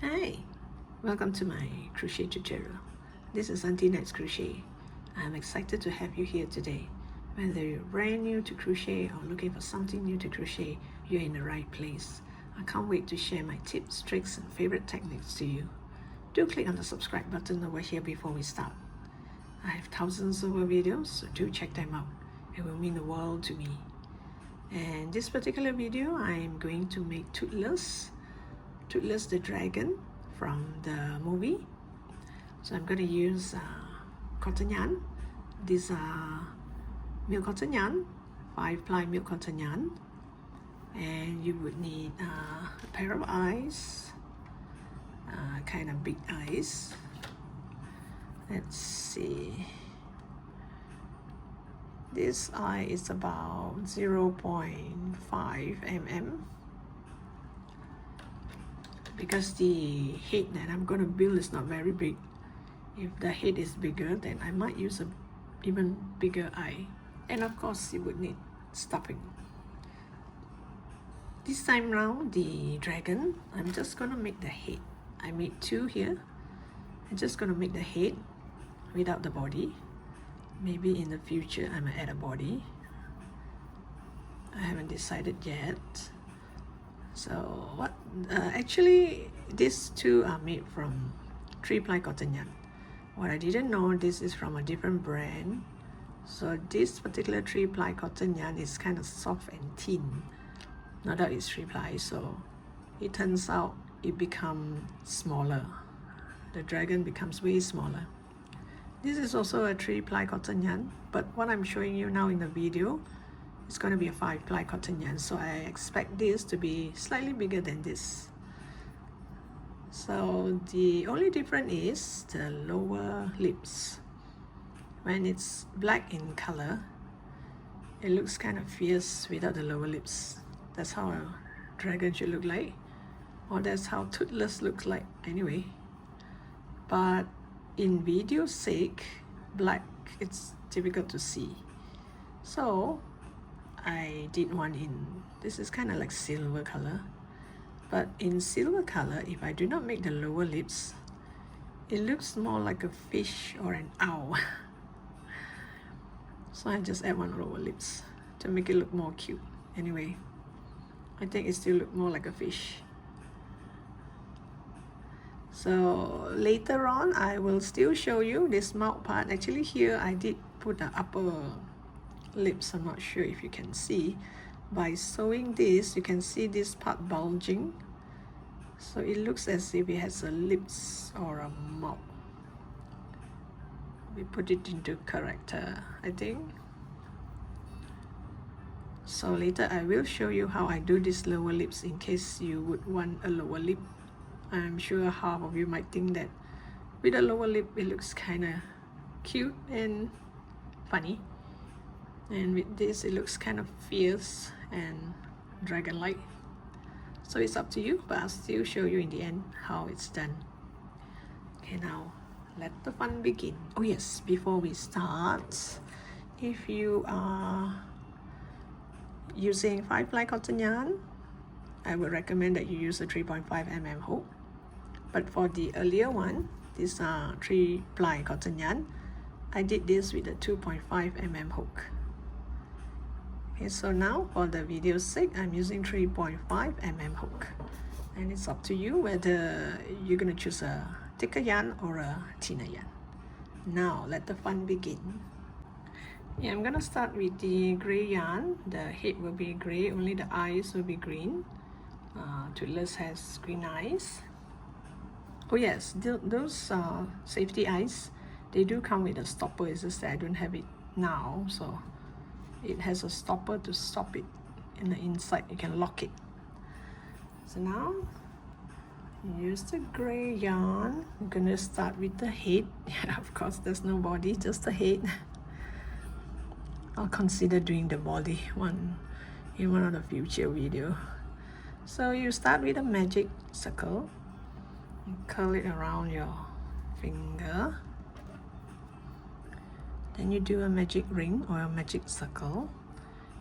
Hi, welcome to my crochet tutorial. This is Auntie Nat's Crochet. I'm excited to have you here today. Whether you're brand new to crochet or looking for something new to crochet, you're in the right place. I can't wait to share my tips, tricks, and favorite techniques to you. Do click on the subscribe button over here before we start. I have thousands of videos, so do check them out. It will mean the world to me. And this particular video, I'm going to make Toothless the dragon from the movie. So I'm going to use cotton yarn. These are milk cotton yarn, 5-ply milk cotton yarn, and you would need a pair of eyes, kind of big eyes. Let's see, this eye is about 0.5 mm. Because the head that I'm going to build is not very big. If the head is bigger, then I might use an even bigger eye. And of course, you would need stuffing. This time round, the dragon, I'm just going to make the head. I made two here. I'm just going to make the head without the body. Maybe in the future, I might add a body. I haven't decided yet. So actually these two are made from 3-ply cotton yarn. What I didn't know, this is from a different brand. So this particular 3-ply cotton yarn is kind of soft and thin. Now that it's 3-ply, so it turns out it becomes smaller. The dragon becomes way smaller. This is also a 3-ply cotton yarn, but what I'm showing you now in the video, it's going to be a 5-ply cotton yarn, so I expect this to be slightly bigger than this. So the only difference is the lower lips. When it's black in color, it looks kind of fierce without the lower lips. That's how a dragon should look like, or that's how Toothless looks like anyway. But in video's sake, black, it's difficult to see. So I did one in, this is kind of like silver color, but in silver color, if I do not make the lower lips, it looks more like a fish or an owl. So I just add one lower lips to make it look more cute. Anyway, I think it still looks more like a fish. So later on, I will still show you this mouth part. Actually here I did put the upper lips. I'm not sure if you can see. By sewing this, you can see this part bulging, so it looks as if it has a lips or a mouth. We put it into character, I think. So later I will show you how I do these lower lips in case you would want a lower lip. I'm sure half of you might think that with a lower lip it looks kind of cute and funny. And with this, it looks kind of fierce and dragon-like. So it's up to you, but I'll still show you in the end how it's done. Okay, now let the fun begin. Oh yes, before we start, if you are using 5-ply cotton yarn, I would recommend that you use a 3.5 mm hook. But for the earlier one, these are 3-ply cotton yarn, I did this with a 2.5 mm hook. Okay, so now for the video's sake, I'm using 3.5 mm hook, and it's up to you whether you're going to choose a thicker yarn or a thinner yarn. Now let the fun begin. Yeah, I'm going to start with the gray yarn. The head will be gray, only the eyes will be green. Toothless has green eyes. Oh yes, those safety eyes, they do come with a stopper. It's just that I don't have it now, so it has a stopper to stop it in the inside. You can lock it. So now use the gray yarn. I'm gonna start with the head. Yeah, of course there's no body, just the head. I'll consider doing the body in one of the future video. So you start with a magic circle and curl it around your finger. Then you do a magic ring or a magic circle.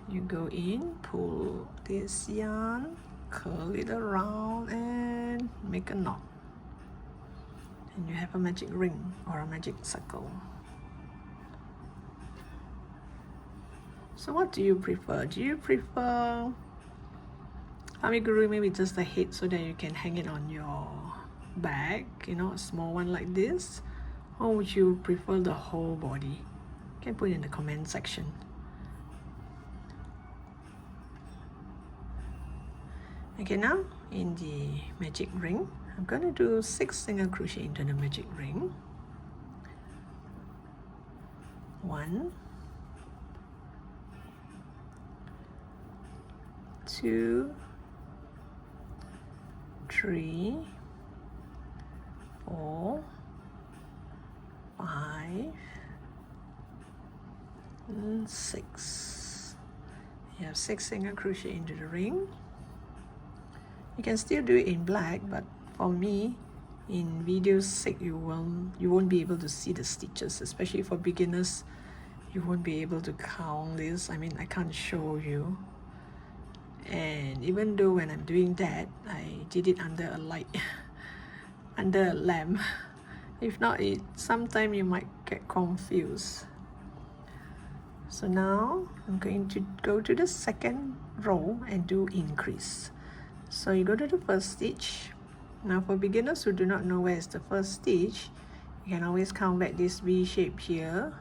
You go in, pull this yarn, curl it around and make a knot. and you have a magic ring or a magic circle. So what do you prefer? Do you prefer amigurumi with just the head so that you can hang it on your bag, you know, a small one like this? Or would you prefer the whole body? You can put it in the comment section. Okay, now in the magic ring, I'm going to do 6 single crochet into the magic ring. 1, 2, 3, 4, 5, and 6. You have 6 single crochet into the ring. You can still do it in black, but for me, in video's sake, you won't be able to see the stitches, especially for beginners. You won't be able to count this. I mean, I can't show you. And even though when I'm doing that, I did it under a light, under a lamp. If not, sometimes you might get confused. So now I'm going to go to the second row and do increase. So you go to the first stitch. Now for beginners who do not know where is the first stitch, you can always count back this V shape here.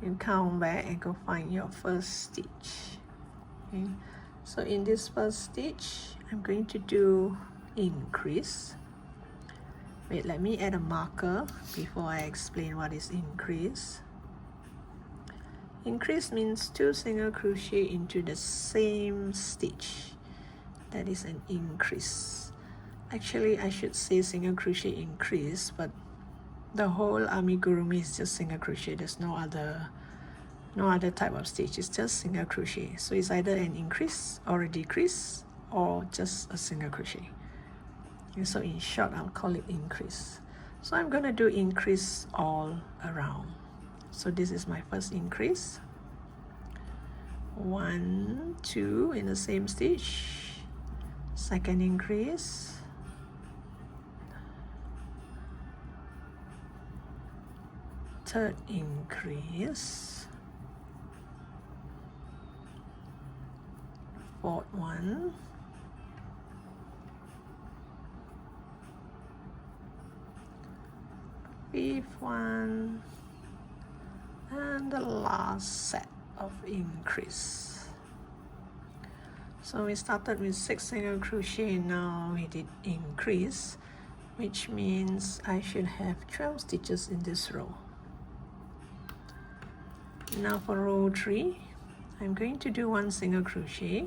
You count back and go find your first stitch. Okay. So in this first stitch, I'm going to do increase. Wait, let me add a marker before I explain what is increase. Increase means 2 single crochet into the same stitch. That is an increase. Actually, I should say single crochet increase, but the whole amigurumi is just single crochet. There's no other type of stitch. It's just single crochet. So it's either an increase or a decrease or just a single crochet. And so in short, I'll call it increase. So I'm going to do increase all around. So this is my first increase. 1, 2 in the same stitch. Second increase. Third increase. Fourth one. Fifth one. And the last set of increase. So we started with 6 single crochet, now we did increase, which means I should have 12 stitches in this row. Now for row 3, I'm going to do 1 single crochet,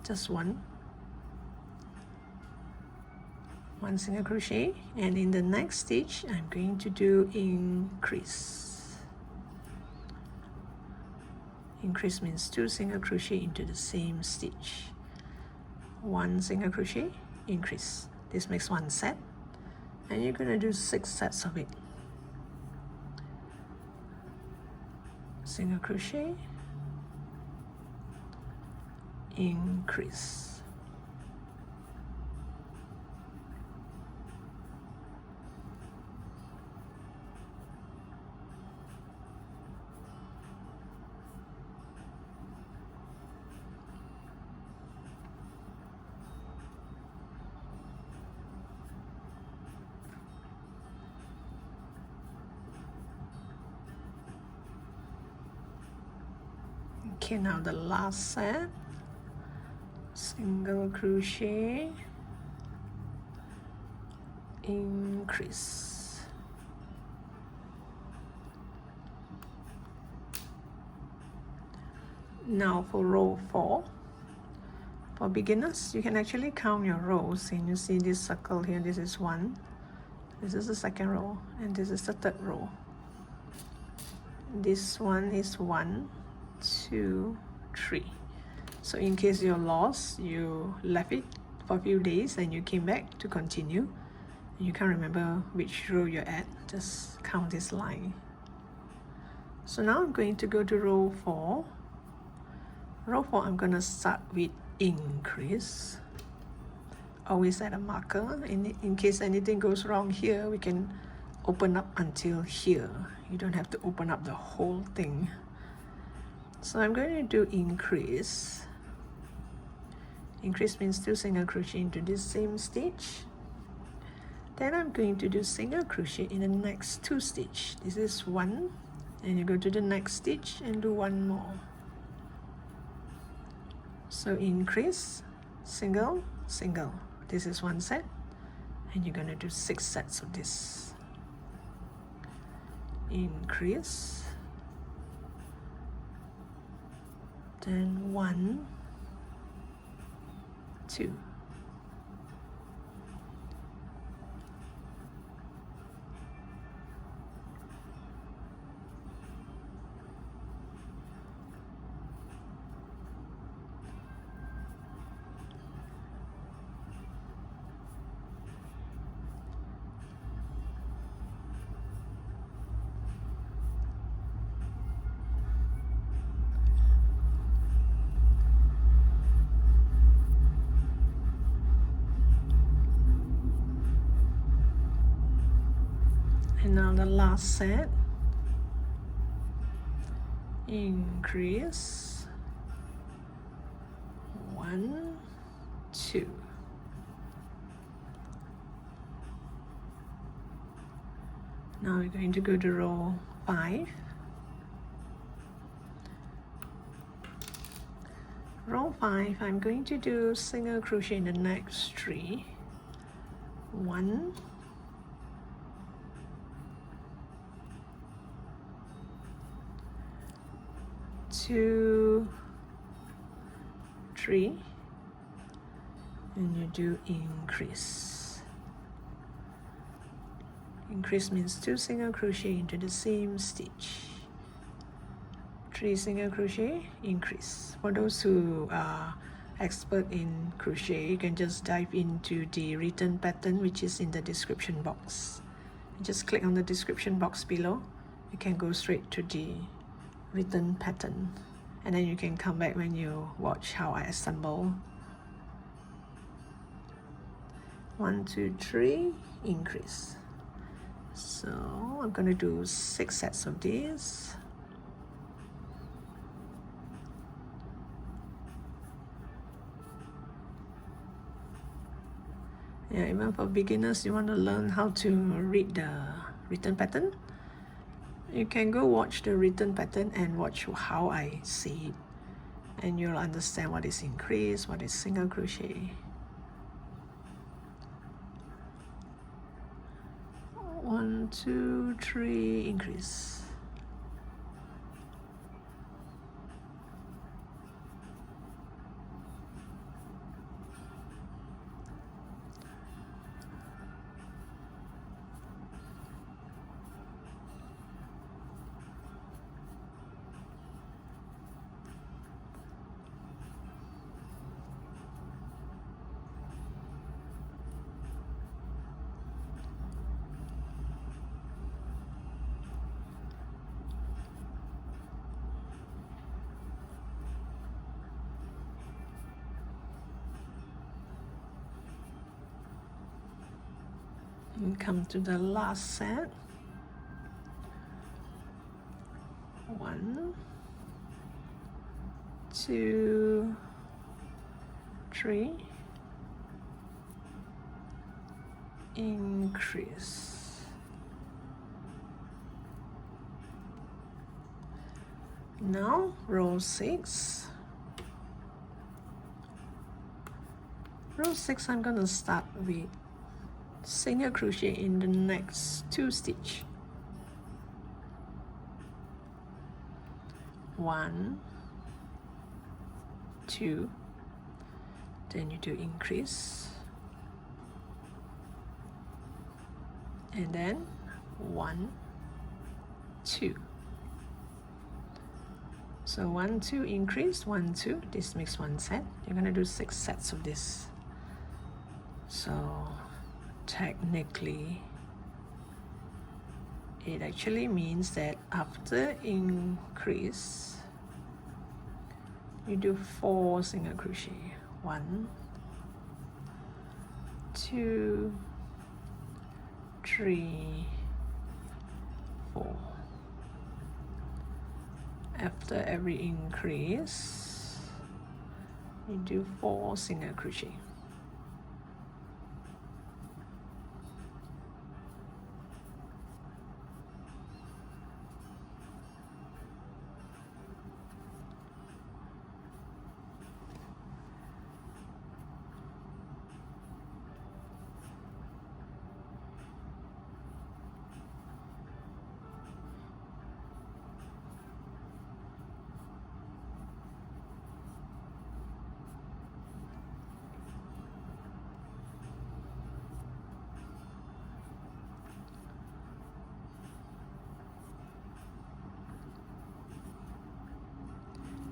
just one single crochet, and in the next stitch I'm going to do increase. Increase means 2 single crochet into the same stitch. 1 single crochet, increase. This makes 1 set, and you're going to do 6 sets of it. Single crochet, increase. Okay, now the last set, single crochet, increase. Now for row 4, for beginners, you can actually count your rows, and you see this circle here, this is 1, this is the second row, and this is the third row. This one is 1, 2, 3. So in case you're lost, you left it for a few days and you came back to continue, and you can't remember which row you're at, just count this line. So now I'm going to go to row 4. Row 4, I'm going to start with increase. always add a marker. In case anything goes wrong here, we can open up until here. You don't have to open up the whole thing. So I'm going to do increase. Increase means 2 single crochet into this same stitch. Then I'm going to do single crochet in the next 2 stitch. This is 1, and you go to the next stitch and do 1 more. So increase, single, single. This is 1 set, and you're going to do 6 sets of this. Increase, then 1, 2. And now the last set, increase, 1, 2. Now we're going to go to row 5. Row 5, I'm going to do single crochet in the next 3. 1, 2, 3, and you do increase. Increase means 2 single crochet into the same stitch. 3 single crochet, increase. For those who are expert in crochet, you can just dive into the written pattern which is in the description box. Just click on the description box below. You can go straight to the written pattern, and then you can come back when you watch how I assemble. 1, 2, 3, increase. So I'm going to do 6 sets of these. Yeah, even for beginners, you want to learn how to read the written pattern, you can go watch the written pattern and watch how I say it, and you'll understand what is increase, what is single crochet. 1, 2, 3, increase. And come to the last set. 1, 2, 3, increase. Now row 6. Row 6, I'm going to start with single crochet in the next 2 stitch. 1, 2, then you do increase, and then 1, 2. So 1, 2, increase, 1, 2. This makes 1 set. You're going to do 6 sets of this. So technically, it actually means that after increase, you do 4 single crochet. 1, 2, 3, 4. After every increase, you do 4 single crochet.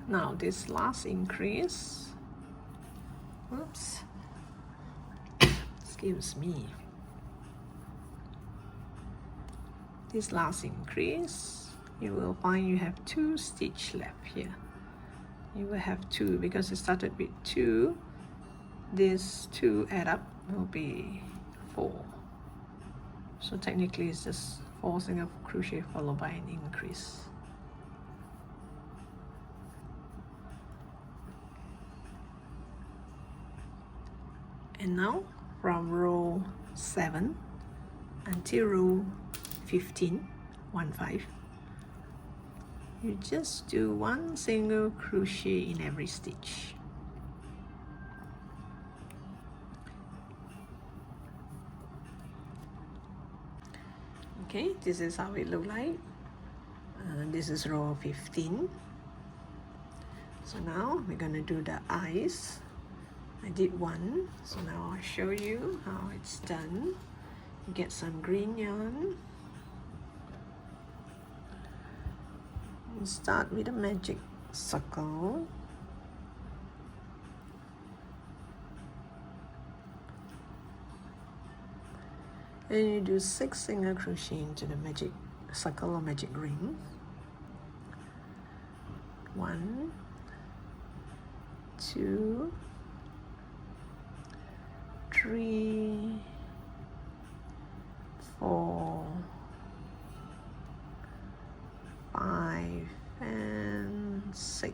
Now this last increase, oops, excuse me. This last increase, you will find you have 2 stitches left here. You will have 2 because it started with 2. These 2 add up will be 4. So technically it's just 4 single crochet followed by an increase. And now from row 7 until row 15, 1-5, you just do 1 single crochet in every stitch. Okay, this is how it looks like. This is row 15. So now we're gonna do the eyes. I did 1, so now I'll show you how it's done. You get some green yarn. You start with a magic circle. And you do 6 single crochet into the magic circle or magic ring. 1, 2, 3, 4, 5, and 6.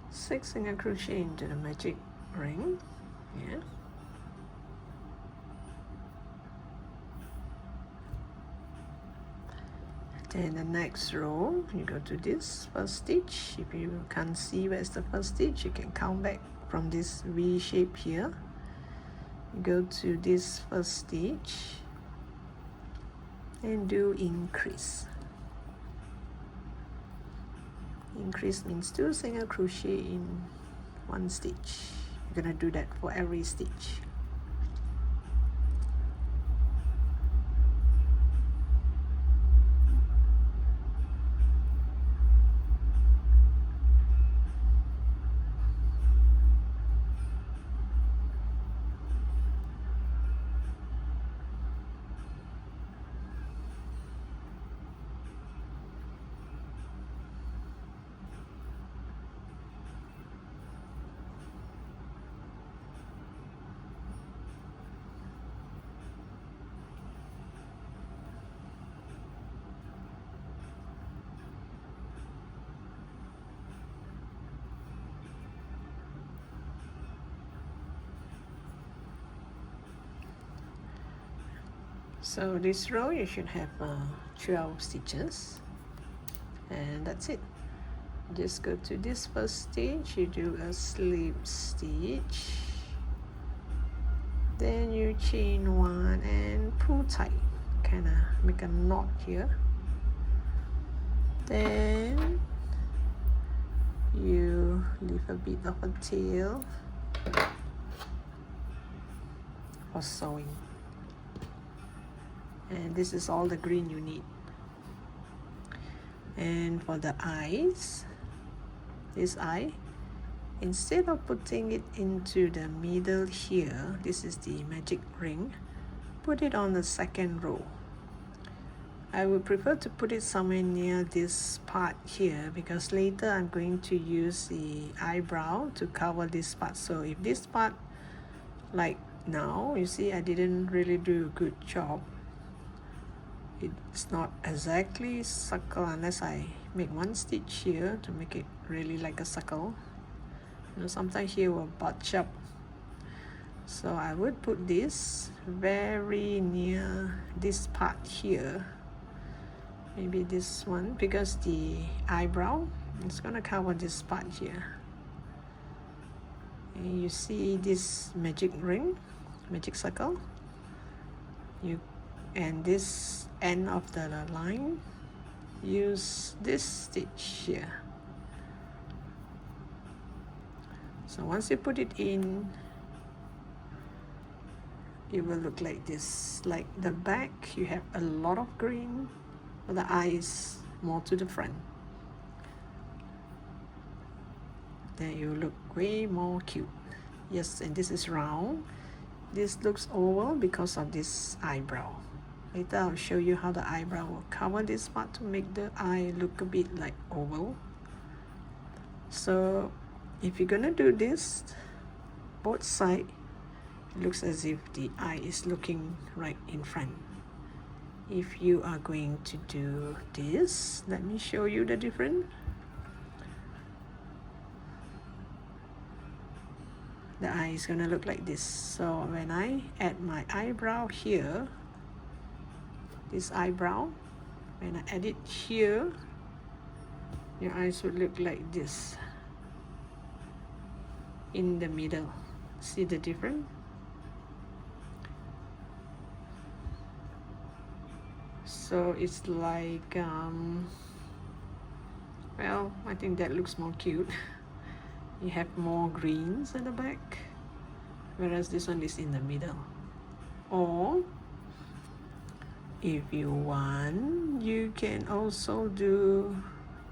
6 single crochet into the magic ring. Yeah. Then the next row, you go to this first stitch. If you can't see where's the first stitch, you can count back from this V shape here. You go to this first stitch and do increase. Increase means 2 single crochet in 1 stitch. You're gonna do that for every stitch. So this row you should have 12 stitches, and that's it. Just go to this first stitch, you do a slip stitch, then you chain 1 and pull tight, kind of make a knot here, then you leave a bit of a tail for sewing. And this is all the green you need. And for the eyes, this eye, instead of putting it into the middle here, this is the magic ring, put it on the second row. I would prefer to put it somewhere near this part here, because later I'm going to use the eyebrow to cover this part. So if this part, like now, you see I didn't really do a good job. It's not exactly circle unless I make one stitch here to make it really like a circle. You know, sometimes here will bunch up. So I would put this very near this part here. Maybe this one, because the eyebrow is gonna cover this part here. And you see this magic ring, magic circle, and this end of the line, use this stitch here. So once you put it in, it will look like this. Like the back, you have a lot of green, but the eye is more to the front. Then you look way more cute. Yes, and this is round. This looks oval because of this eyebrow. Later I'll show you how the eyebrow will cover this part to make the eye look a bit like oval. So if you're gonna do this, both sides, it looks as if the eye is looking right in front. If you are going to do this, let me show you the difference. The eye is gonna look like this. So when I add my eyebrow here, this eyebrow, when I add it here, your eyes would look like this in the middle. See the difference? So it's like well, I think that looks more cute. You have more greens at the back, whereas this one is in the middle. Or if you want, you can also do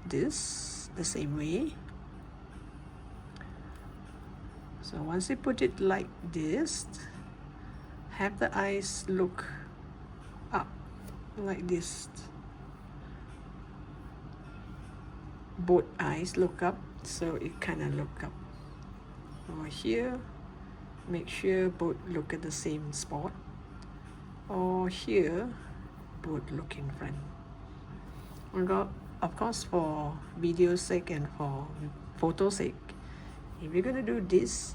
this the same way. So once you put it like this, have the eyes look up like this. Both eyes look up, so it kind of look up. Or here, make sure both look at the same spot. Or here, both look in front. Of course, for video sake and for photo sake, if you're gonna do this,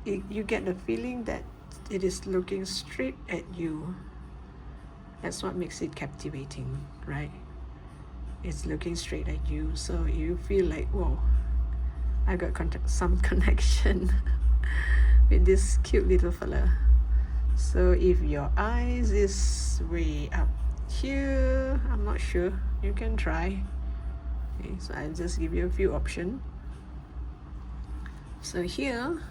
you get the feeling that it is looking straight at you. That's what makes it captivating, right? It's looking straight at you, so you feel like, whoa, I got some connection with this cute little fella. So if your eyes is way up here, I'm not sure, you can try. Okay, so I'll just give you a few options. So here,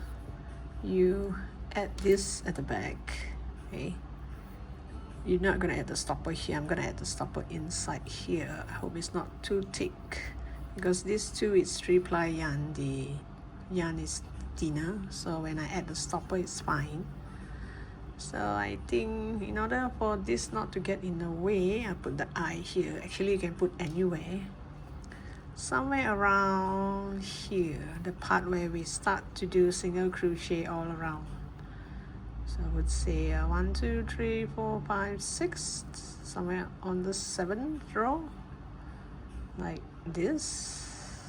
you add this at the back, okay? You're not gonna add the stopper here. I'm gonna add the stopper inside here. I hope it's not too thick, because this too is 3-ply yarn. The yarn is thinner, so when I add the stopper, it's fine. So I think in order for this not to get in the way, I put the eye here. Actually, you can put anywhere. Somewhere around here, the part where we start to do single crochet all around. So I would say 1, 2, 3, 4, 5, 6, somewhere on the 7th row, like this,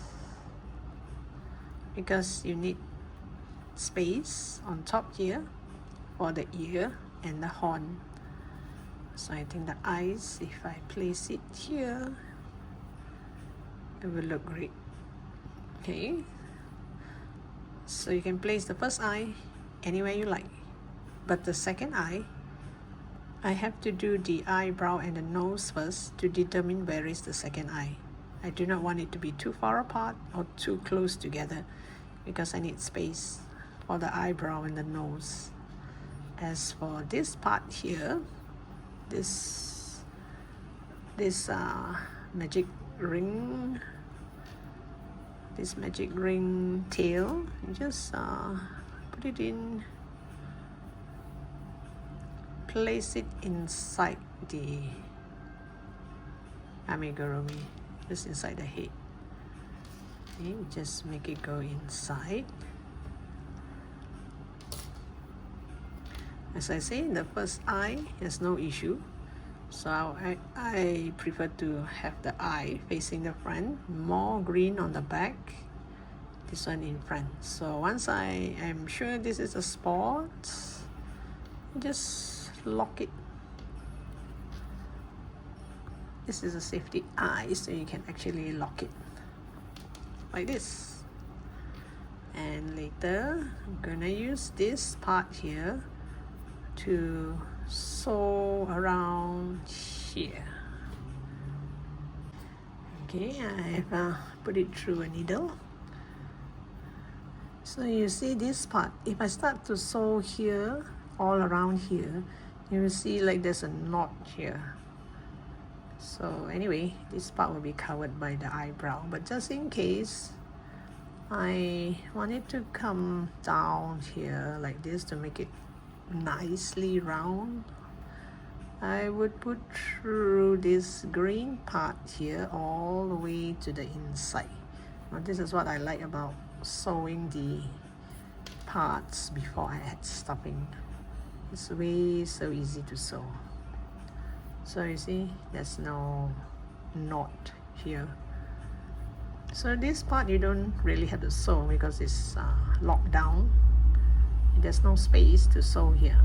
because you need space on top here for the ear and the horn. So I think the eyes, if I place it here, it will look great. Okay, so you can place the first eye anywhere you like, but the second eye, I have to do the eyebrow and the nose first to determine where is the second eye. I do not want it to be too far apart or too close together, because I need space for the eyebrow and the nose. As for this part here, this magic ring, this magic ring tail, you just put it in, place it inside the amigurumi just inside the head. Okay, just make it go inside. As I say, the first eye has no issue, so I prefer to have the eye facing the front, more green on the back, this one in front. So once I am sure this is a spot, just lock it. This is a safety eye, so you can actually lock it like this. And later I'm gonna use this part here to sew around here. Okay, I've put it through a needle. So you see this part, if I start to sew here, all around here, you will see like there's a knot here. So anyway, this part will be covered by the eyebrow, but just in case I want it to come down here like this to make it nicely round, I would put through this green part here all the way to the inside. Now this is what I like about sewing the parts before I add stuffing. It's way so easy to sew. So you see, there's no knot here. So this part you don't really have to sew because it's locked down. There's no space to sew here.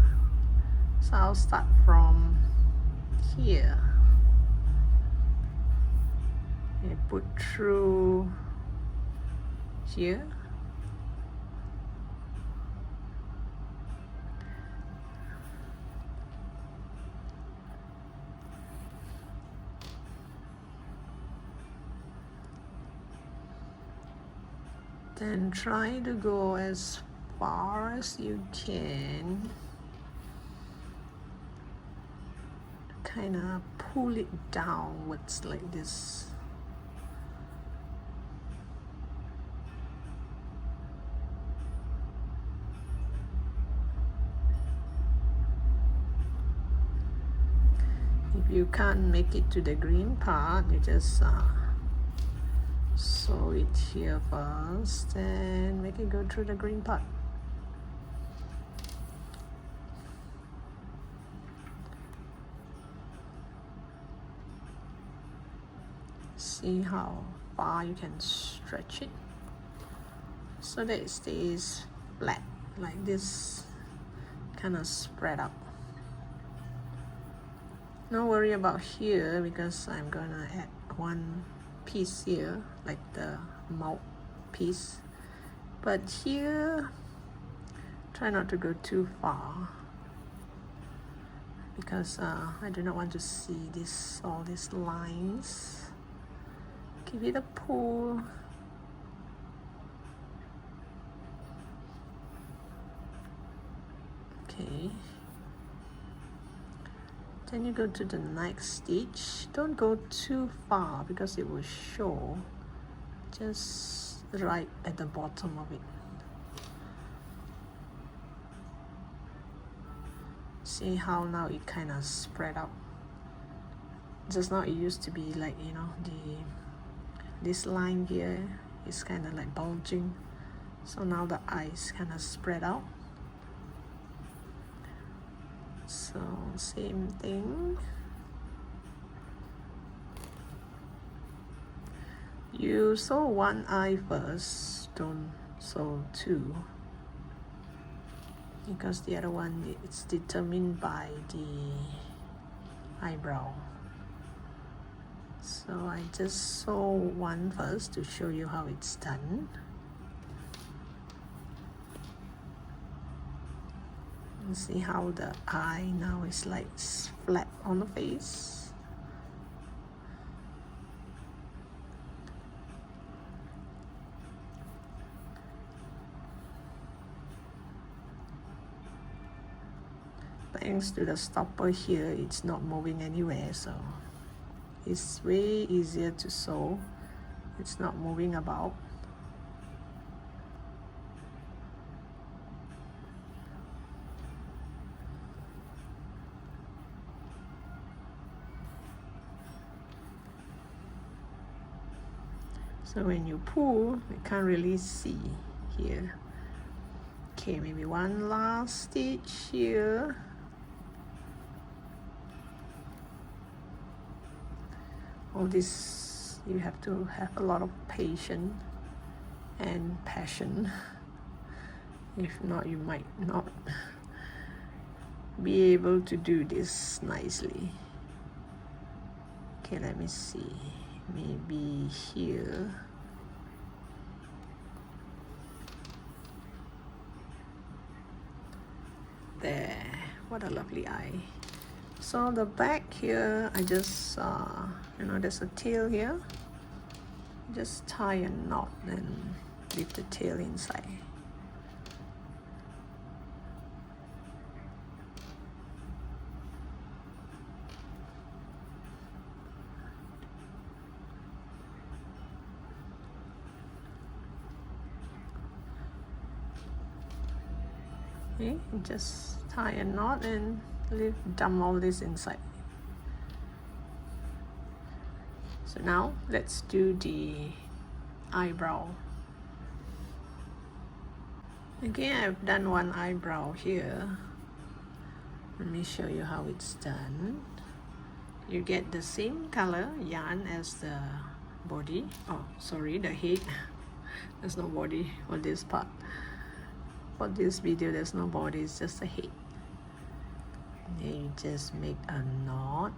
So I'll start from here and put through here. Then try to go as far as you can. Kind of pull it downwards like this. If you can't make it to the green part, you just sew it here first and make it go through the green part. See how far you can stretch it so that it stays flat like this, kind of spread out. No worry about here because I'm gonna add one piece here, like the mouth piece, but here try not to go too far because I do not want to see all these lines. Give it a pull. Okay, then you go to the next stitch. Don't go too far because it will show, just right at the bottom of it. See how now it kind of spread out. Just now it used to be like, you know, this line here is kind of like bulging, so now the eyes kind of spread out. So same thing, you sew one eye first, don't sew two, because the other one is determined by the eyebrow. So I just sew one first to show you how it's done. And see how the eye now is like flat on the face. Thanks to the stopper here, it's not moving anywhere, so it's way easier to sew. It's not moving about. So when you pull, you can't really see here. Okay, maybe one last stitch here. All this, you have to have a lot of patience and passion. If not, you might not be able to do this nicely. Okay, let me see. Maybe here. There, what a lovely eye. So the back here, I just, you know, there's a tail here. Just tie a knot and leave the tail inside. Okay, just tie a knot and dump all this inside. So now let's do the eyebrow. Again, I've done one eyebrow here. Let me show you how it's done. You get the same color yarn as the body. Oh, sorry, the head. There's no body for this part. For this video, there's no body, it's just a head. Then you just make a knot.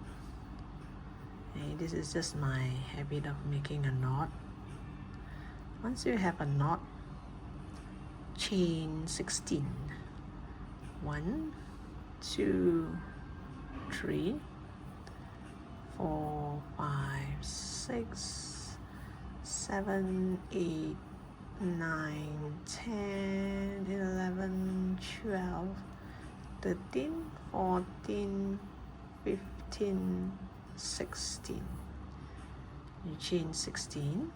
Okay, this is just my habit of making a knot. Once you have a knot, chain 16. 1, 2, 3, 4, 5, 6, 7, 8, 9, 10, 11, 12, 13, 14, 15, 16. You chain 16.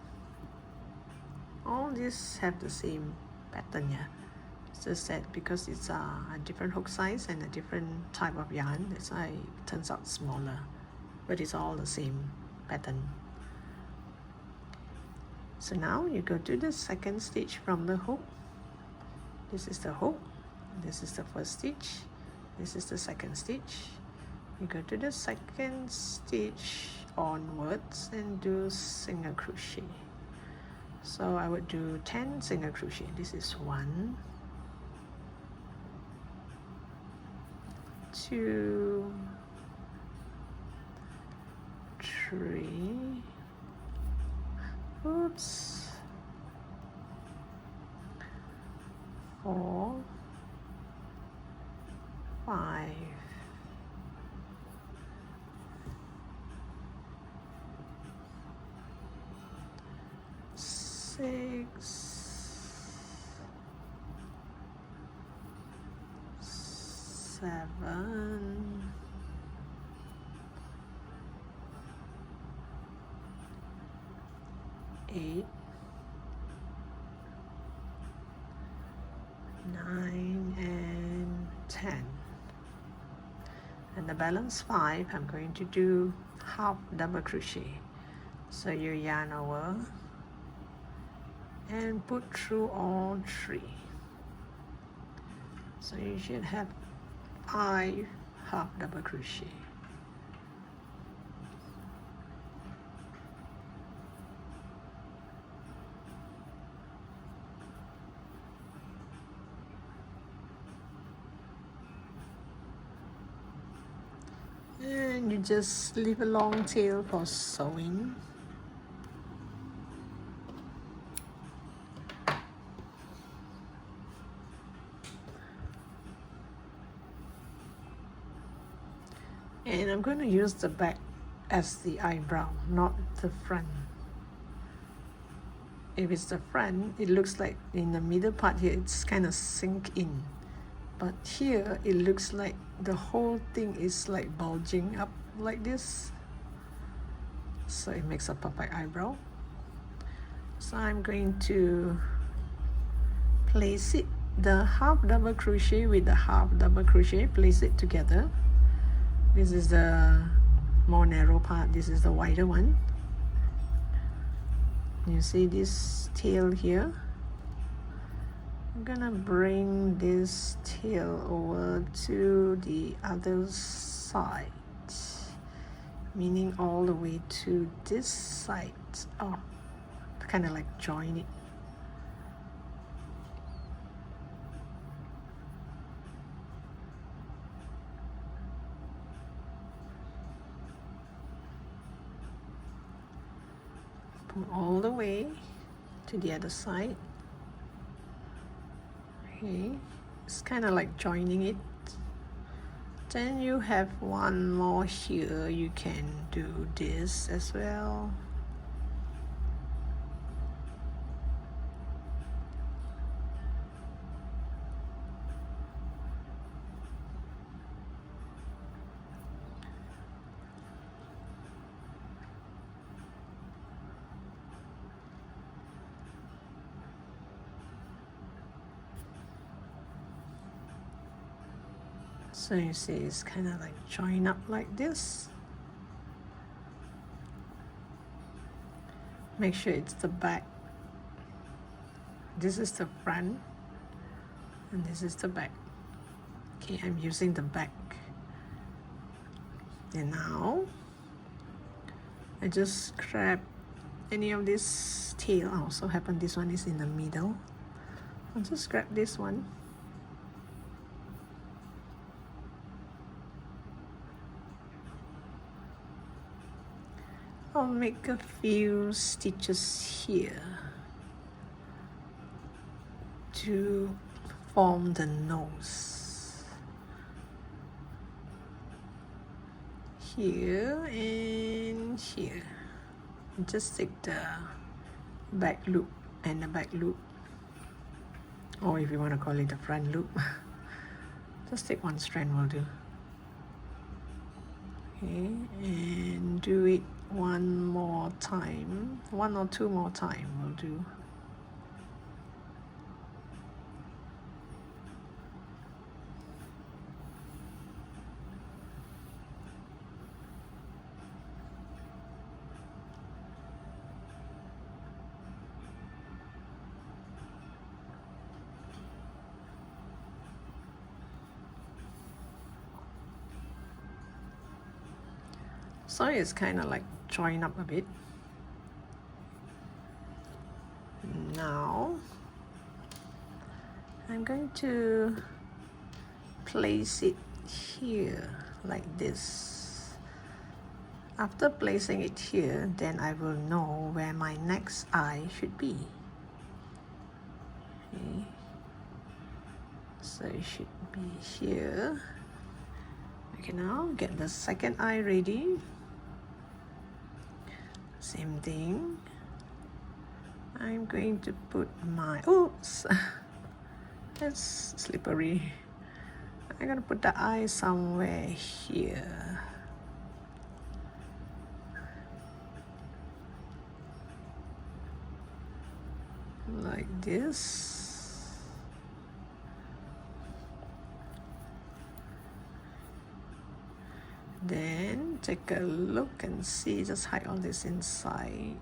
All these have the same pattern, yeah. It's just that because it's a different hook size and a different type of yarn, that's why it turns out smaller. But it's all the same pattern. So now you go to the second stitch from the hook. This is the hook. This is the first stitch. This is the second stitch. You go to the second stitch onwards and do single crochet. So I would do 10 single crochet. This is 1, 2, 3, oops, 4, 5, 6, 7, 8, 9, and 10. And the balance 5, I'm going to do half double crochet. So you yarn over and put through all 3. So you should have 5 half double crochet. And you just leave a long tail for sewing. And I'm going to use the back as the eyebrow, not the front. If it's the front, it looks like in the middle part here, it's kind of sink in. But here, it looks like the whole thing is like bulging up like this. So it makes a perfect eyebrow. So I'm going to place it, the half double crochet with the half double crochet, place it together. This is the more narrow part, this is the wider one. You see this tail here? I'm gonna bring this tail over to the other side, meaning all the way to this side. Oh, kind of like join it. Pull all the way to the other side. Okay, it's kind of like joining it. Then you have one more here. You can do this as well. So you see it's kind of like join up like this. Make sure it's the back. This is the front and this is the back. Okay, I'm using the back. And now I just grab any of this tail. Oh, so happen this one is in the middle. I'll just grab this one. I'll make a few stitches here to form the nose. Here and here. And just take the back loop and the back loop, or if you want to call it the front loop, just take one strand will do. Okay, and do it one more time, one or two more time will do. So it's kind of like join up a bit. Now I'm going to place it here like this. After placing it here, then I will know where my next eye should be. Okay. So it should be here. Okay, now get the second eye ready. Same thing. I'm going to put my, oops, that's slippery. I'm gonna put the eye somewhere here. Like this. Then take a look and see, just hide all this inside.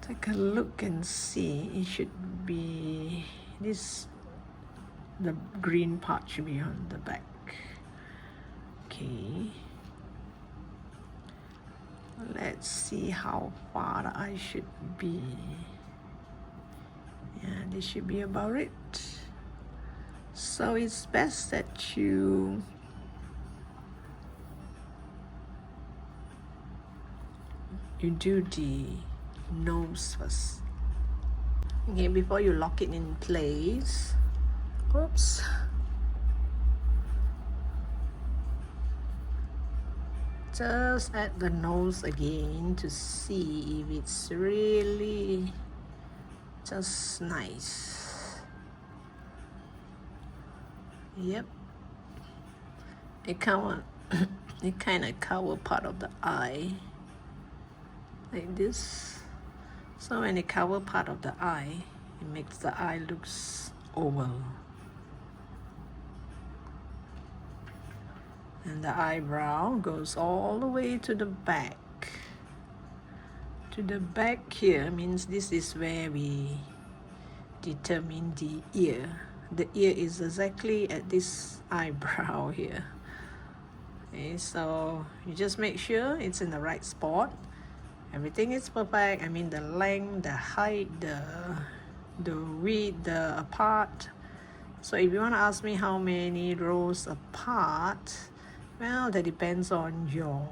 Take a look and see, it should be this, the green part should be on the back. Okay. Let's see how far the eye should be. Yeah, this should be about it. So it's best that you do the nose first. Okay, before you lock it in place. Oops. Just add the nose again to see if it's really just nice. Yep, it kind of cover part of the eye like this. So when it cover part of the eye, it makes the eye looks oval, and the eyebrow goes all the way to the back. To the back here means this is where we determine the ear. The ear is exactly at this eyebrow here. Okay, so you just make sure it's in the right spot. Everything is perfect. I mean the length, the height, the width, the apart. So if you want to ask me how many rows apart, well, that depends on your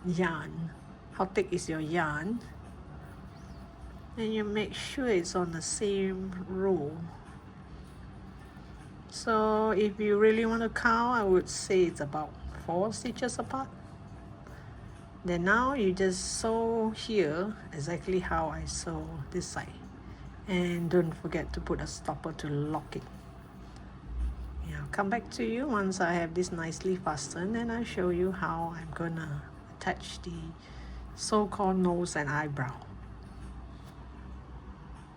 yarn. How thick is your yarn? And you make sure it's on the same row. So if you really want to count, I would say it's about 4 stitches apart. Then now you just sew here exactly how I sew this side. And don't forget to put a stopper to lock it. Yeah, I'll come back to you once I have this nicely fastened, and I'll show you how I'm gonna attach the so-called nose and eyebrow.